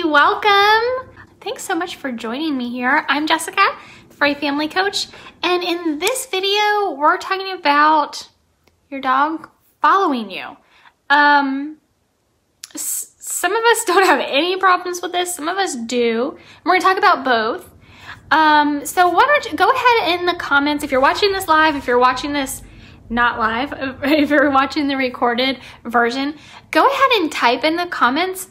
welcome. Thanks so much for joining me here. I'm Jessica, the Furry Family Coach, and in this video, we're talking about your dog following you. Some of us don't have any problems with this, some of us do. We're gonna talk about both. So why don't you go ahead in the comments, if you're watching this live, if you're watching this not live, if you're watching the recorded version, go ahead and type in the comments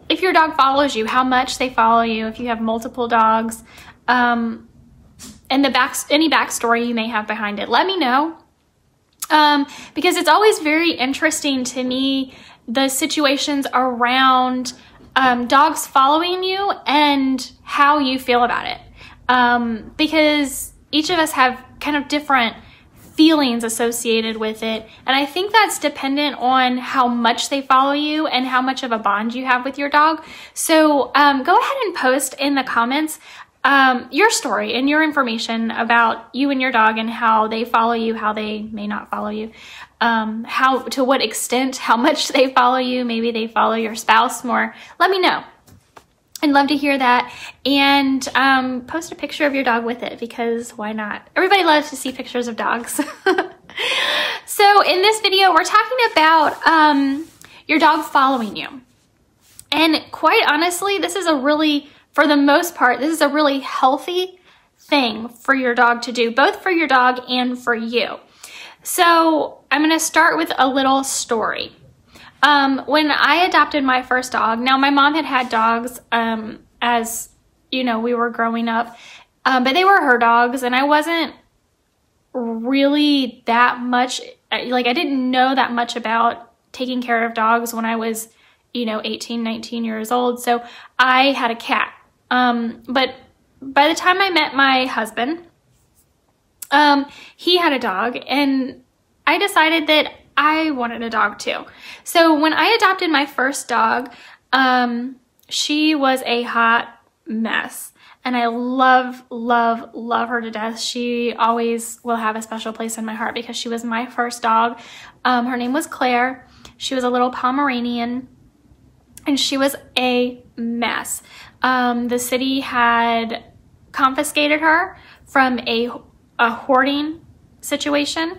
if your dog follows you, how much they follow you, if you have multiple dogs, and any backstory you may have behind it. Let me know, because it's always very interesting to me, the situations around dogs following you and how you feel about it, because each of us have kind of different feelings associated with it, and I think that's dependent on how much they follow you and how much of a bond you have with your dog. So go ahead and post in the comments your story and your information about you and your dog and how they follow you, how they may not follow you, to what extent, how much they follow you. Maybe they follow your spouse more. Let me know. I'd love to hear that, and post a picture of your dog with it, because why not? Everybody loves to see pictures of dogs. So in this video, we're talking about your dog following you. And quite honestly, this is for the most part, this is a really healthy thing for your dog to do, both for your dog and for you. So I'm gonna start with a little story. When I adopted my first dog, now my mom had dogs as, you know, we were growing up, but they were her dogs, and I wasn't really that much, like I didn't know that much about taking care of dogs when I was, you know, 18, 19 years old. So I had a cat. But by the time I met my husband, he had a dog, and I decided that I wanted a dog too. So when I adopted my first dog, she was a hot mess, and I love her to death. She always will have a special place in my heart because she was my first dog. Her name was Claire. She was a little Pomeranian, and she was a mess. The city had confiscated her from a hoarding situation.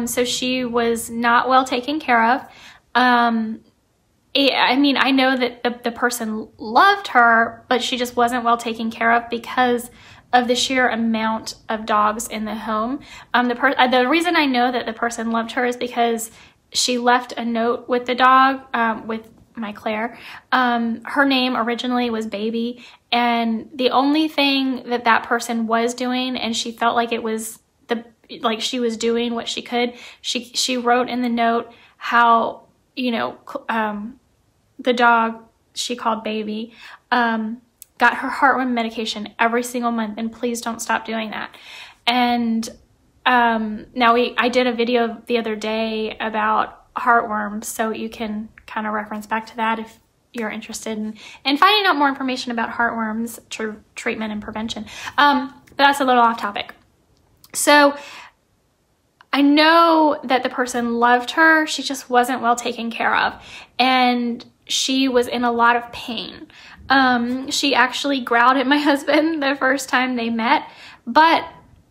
So she was not well taken care of. I mean, I know that the person loved her, but she just wasn't well taken care of because of the sheer amount of dogs in the home. The reason I know that the person loved her is because she left a note with the dog, with my Claire. Her name originally was Baby, and the only thing that person was doing, and she felt like it was like she was doing what she could. She wrote in the note how, you know, the dog she called Baby got her heartworm medication every single month, and please don't stop doing that. And now I did a video the other day about heartworms, so you can kind of reference back to that if you're interested in finding out more information about heartworms treatment and prevention. But that's a little off topic. So I know that the person loved her. She just wasn't well taken care of, and she was in a lot of pain. She actually growled at my husband the first time they met, but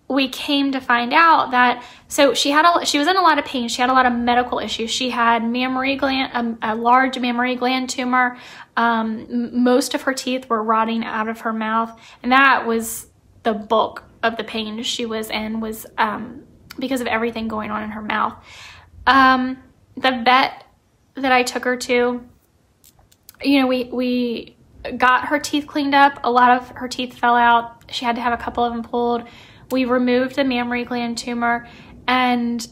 we came to find out that, so she was in a lot of pain. She had a lot of medical issues. She had mammary gland, a large mammary gland tumor. Most of her teeth were rotting out of her mouth, and that was the bulk of the pain she was in, was because of everything going on in her mouth. The vet that I took her to, you know, we got her teeth cleaned up. A lot of her teeth fell out. She had to have a couple of them pulled. We removed the mammary gland tumor, and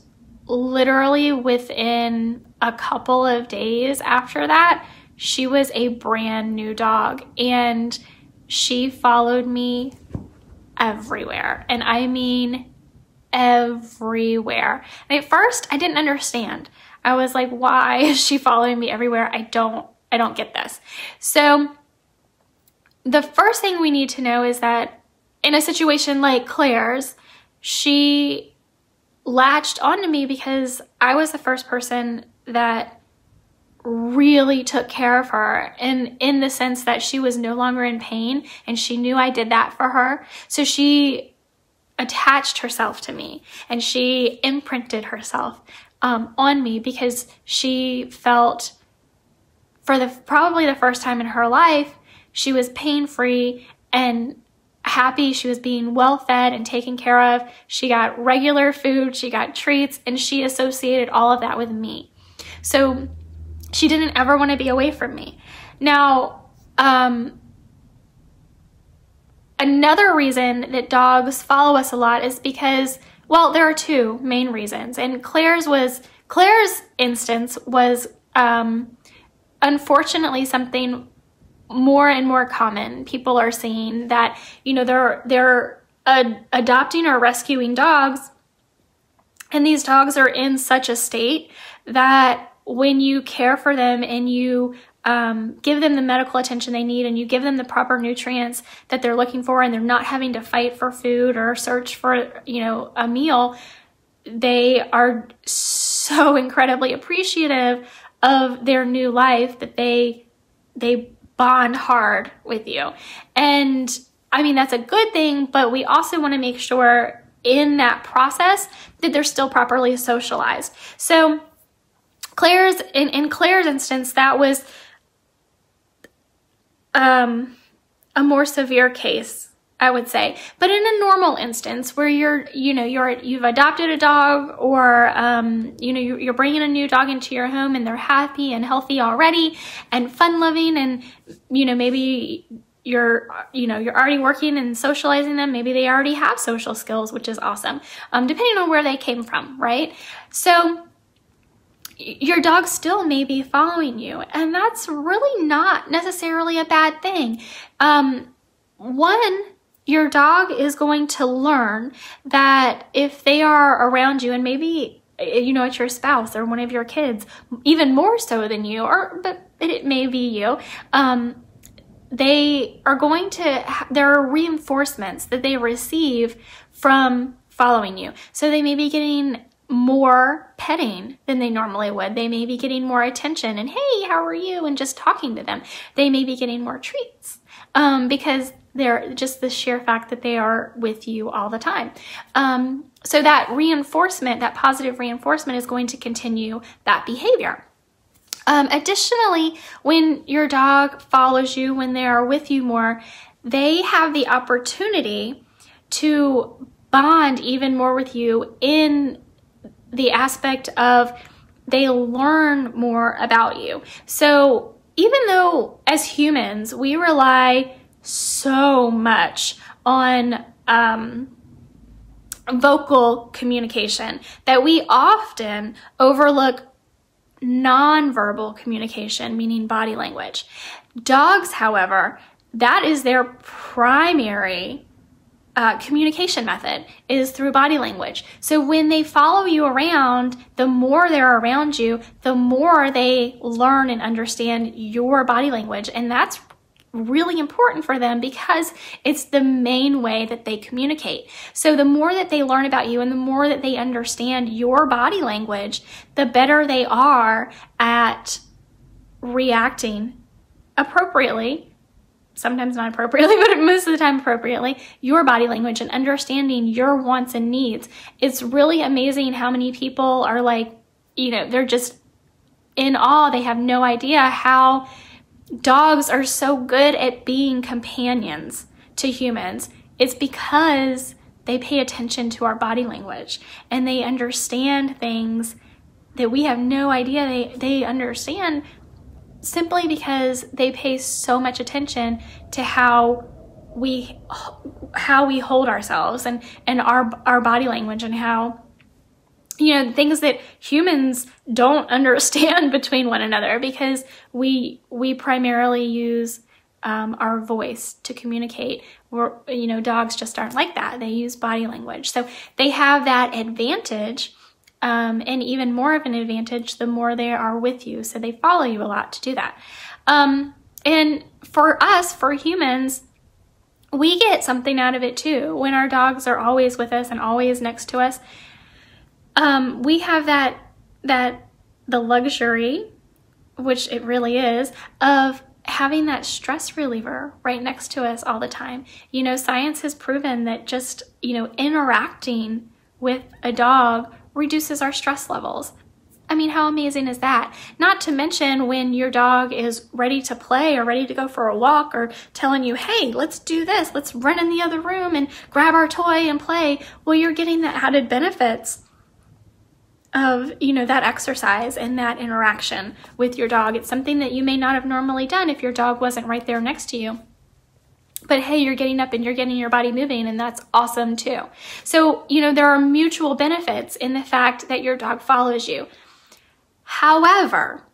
literally within a couple of days after that, she was a brand new dog, and she followed me everywhere. And I mean everywhere. And at first I didn't understand. I was like, why is she following me everywhere? I don't get this. So the first thing we need to know is that in a situation like Claire's, she latched onto me because I was the first person that really took care of her in the sense that she was no longer in pain, and she knew I did that for her. So she attached herself to me, and she imprinted herself on me, because she felt, for probably the first time in her life, she was pain-free and happy. She was being well fed and taken care of. She got regular food, she got treats, and she associated all of that with me. So she didn't ever want to be away from me. Now, another reason that dogs follow us a lot is because, well, there are two main reasons. And Claire's instance was unfortunately something more and more common. People are saying that, you know, they're adopting or rescuing dogs, and these dogs are in such a state that when you care for them and you give them the medical attention they need, and you give them the proper nutrients that they're looking for, and they're not having to fight for food or search for, you know, a meal, they are so incredibly appreciative of their new life that they bond hard with you. And I mean, that's a good thing, but we also want to make sure in that process that they're still properly socialized. So in Claire's instance, that was a more severe case, I would say. But in a normal instance where you've adopted a dog, or you're bringing a new dog into your home, and they're happy and healthy already and fun loving, and maybe you're already working and socializing them. Maybe they already have social skills, which is awesome, depending on where they came from, right? So your dog still may be following you, and that's really not necessarily a bad thing. One, your dog is going to learn that if they are around you, and maybe, it's your spouse or one of your kids, even more so than you, but it may be you, there are reinforcements that they receive from following you. So they may be getting more petting than they normally would. They may be getting more attention and, hey, how are you? And just talking to them. They may be getting more treats because they're just the sheer fact that they are with you all the time. So that reinforcement, that positive reinforcement, is going to continue that behavior. Additionally, when your dog follows you, when they are with you more, they have the opportunity to bond even more with you in the aspect of they learn more about you. So even though as humans, we rely so much on vocal communication that we often overlook nonverbal communication, meaning body language. Dogs, however, that is their primary communication method, is through body language. So when they follow you around, the more they're around you, the more they learn and understand your body language. And that's really important for them because it's the main way that they communicate. So the more that they learn about you and the more that they understand your body language, the better they are at reacting appropriately, sometimes not appropriately, but most of the time appropriately, your body language and understanding your wants and needs. It's really amazing how many people are like, they're just in awe. They have no idea how dogs are so good at being companions to humans. It's because they pay attention to our body language and they understand things that we have no idea they understand, simply because they pay so much attention to how we hold ourselves and our body language, and how things that humans don't understand between one another, because we primarily use our voice to communicate. Dogs just aren't like that. They use body language. So they have that advantage, and even more of an advantage the more they are with you. So they follow you a lot to do that. And for us, for humans, we get something out of it too. When our dogs are always with us and always next to us, we have the luxury, which it really is, of having that stress reliever right next to us all the time. You know, science has proven that just, you know, interacting with a dog reduces our stress levels. I mean, how amazing is that? Not to mention when your dog is ready to play or ready to go for a walk or telling you, hey, let's do this, let's run in the other room and grab our toy and play. Well, you're getting the added benefits of, you know, that exercise and that interaction with your dog. It's something that you may not have normally done if your dog wasn't right there next to you. But hey, you're getting up and you're getting your body moving, and that's awesome too. So, you know, there are mutual benefits in the fact that your dog follows you. However,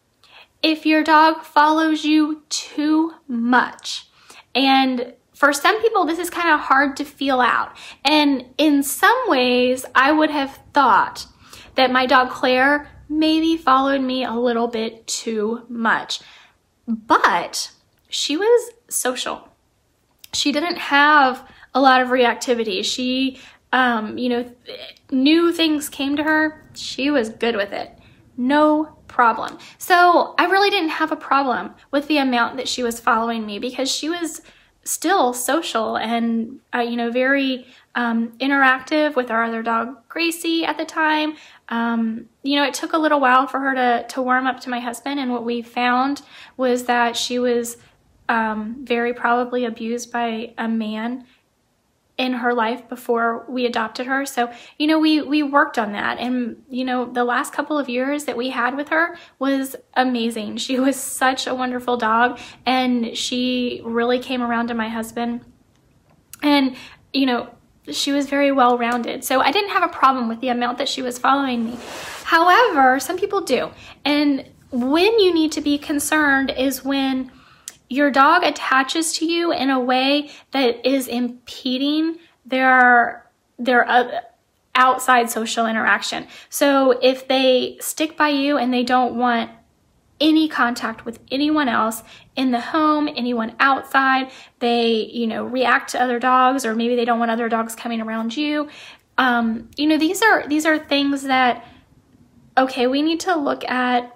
if your dog follows you too much, and for some people, this is kind of hard to feel out. And in some ways, I would have thought that my dog Claire maybe followed me a little bit too much. But she was social. She didn't have a lot of reactivity. She, you know, new things came to her. She was good with it. No problem. So I really didn't have a problem with the amount that she was following me, because she was still social and, you know, very interactive with our other dog, Gracie, at the time. You know, it took a little while for her to warm up to my husband, and what we found was that she was very probably abused by a man in her life before we adopted her. So, you know, we worked on that. And, you know, the last couple of years that we had with her was amazing. She was such a wonderful dog, and she really came around to my husband. And, you know, she was very well-rounded. So I didn't have a problem with the amount that she was following me. However, some people do. And when you need to be concerned is when your dog attaches to you in a way that is impeding their outside social interaction. So if they stick by you and they don't want any contact with anyone else in the home, anyone outside, they, you know, react to other dogs, or maybe they don't want other dogs coming around you. You know, these are things that, okay, we need to look at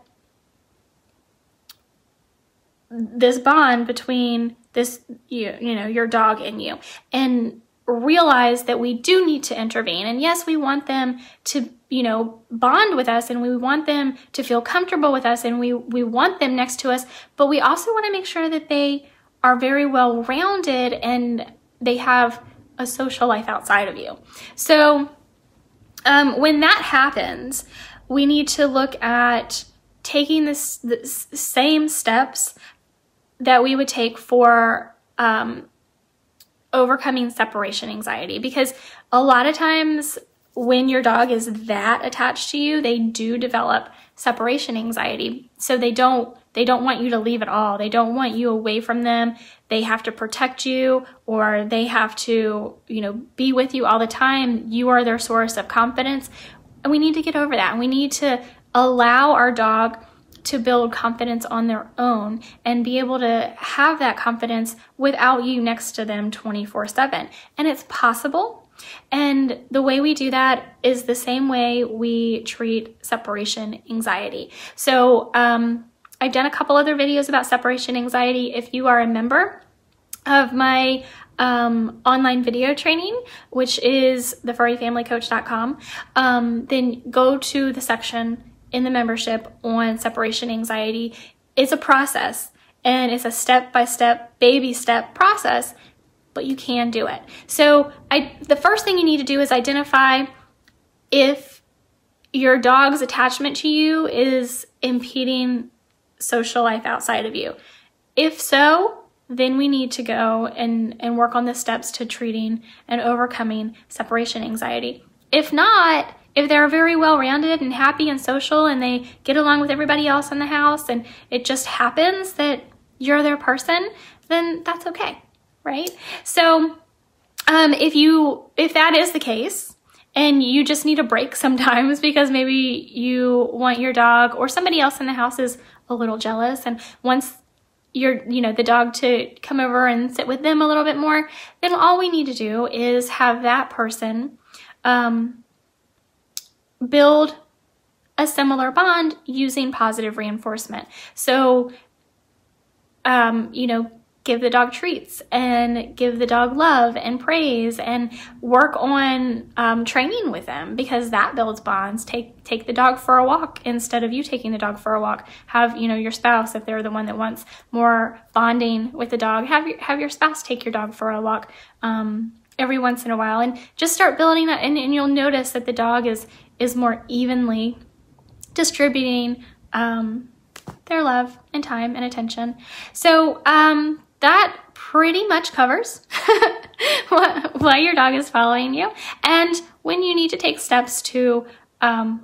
this bond between this, you know, your dog and you, and realize that we do need to intervene. And yes, we want them to, you know, bond with us, and we want them to feel comfortable with us, and we want them next to us, but we also want to make sure that they are very well rounded and they have a social life outside of you. So when that happens, we need to look at taking the same steps that we would take for overcoming separation anxiety, because a lot of times when your dog is that attached to you, they do develop separation anxiety. So they don't want you to leave at all. They don't want you away from them. They have to protect you, or they have to, you know, be with you all the time. You are their source of confidence. And we need to get over that. We need to allow our dog to build confidence on their own and be able to have that confidence without you next to them 24/7. And it's possible. And the way we do that is the same way we treat separation anxiety. So I've done a couple other videos about separation anxiety. If you are a member of my online video training, which is thefurryfamilycoach.com, then go to the section in the membership on separation anxiety. It's a process, and it's a step-by-step, baby step process, but you can do it. So the first thing you need to do is identify if your dog's attachment to you is impeding social life outside of you. If so, then we need to go and work on the steps to treating and overcoming separation anxiety. If not, if they're very well-rounded and happy and social and they get along with everybody else in the house and it just happens that you're their person, then that's okay, right? So if that is the case and you just need a break sometimes because maybe you want your dog or somebody else in the house is a little jealous and wants the dog to come over and sit with them a little bit more, then all we need to do is have that person build a similar bond using positive reinforcement. So, you know, give the dog treats and give the dog love and praise and work on training with them, because that builds bonds. Take the dog for a walk instead of you taking the dog for a walk. Have, you know, your spouse, if they're the one that wants more bonding with the dog, have your spouse take your dog for a walk every once in a while, and just start building that. And you'll notice that the dog is more evenly distributing their love and time and attention. So that pretty much covers why your dog is following you and when you need to take steps to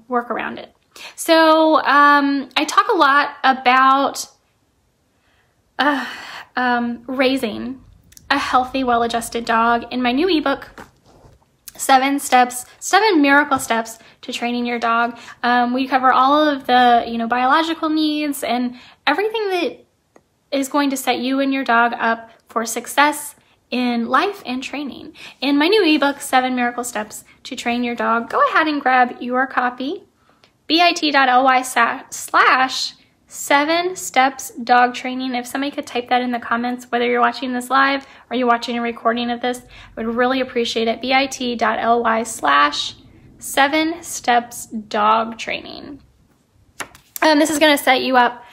work around it. So I talk a lot about raising a healthy, well-adjusted dog in my new ebook, 7 miracle steps to training your dog. We cover all of the, you know, biological needs and everything that is going to set you and your dog up for success in life and training. In my new ebook, 7 Miracle Steps to Train Your Dog, go ahead and grab your copy, bit.ly/7 steps dog training. If somebody could type that in the comments, whether you're watching this live or you're watching a recording of this, I would really appreciate it. bit.ly/7 steps dog training. This is going to set you up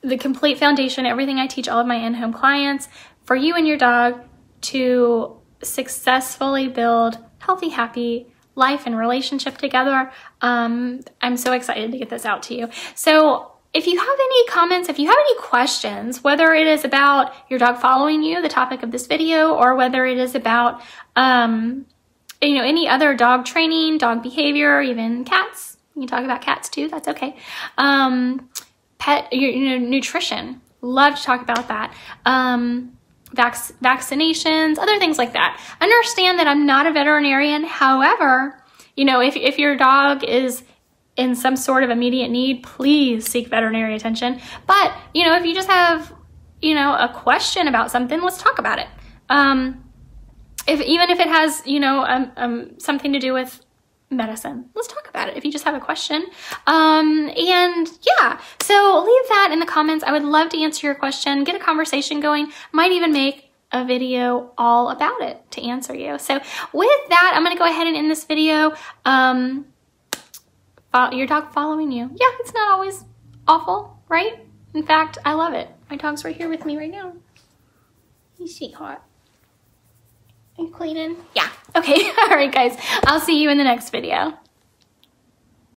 the complete foundation, everything I teach all of my in-home clients, for you and your dog to successfully build healthy, happy life and relationship together. I'm so excited to get this out to you. So if you have any comments, if you have any questions, whether it is about your dog following you, the topic of this video, or whether it is about, you know, any other dog training, dog behavior, even cats, you can talk about cats too, that's okay. Pet, you know, nutrition, love to talk about that. Vaccinations, other things like that. Understand that I'm not a veterinarian. However, you know, if your dog is in some sort of immediate need, please seek veterinary attention. But, you know, if you just have, you know, a question about something, let's talk about it. Even if it has, you know, something to do with medicine, let's talk about it if you just have a question. And yeah, so leave that in the comments. I would love to answer your question, get a conversation going, might even make a video all about it to answer you. So with that, I'm going to go ahead and end this video. Your dog following you. Yeah, it's not always awful, right? In fact, I love it. My dog's right here with me right now. You sweetheart. I'm cleaning. Yeah. Okay. All right, guys. I'll see you in the next video.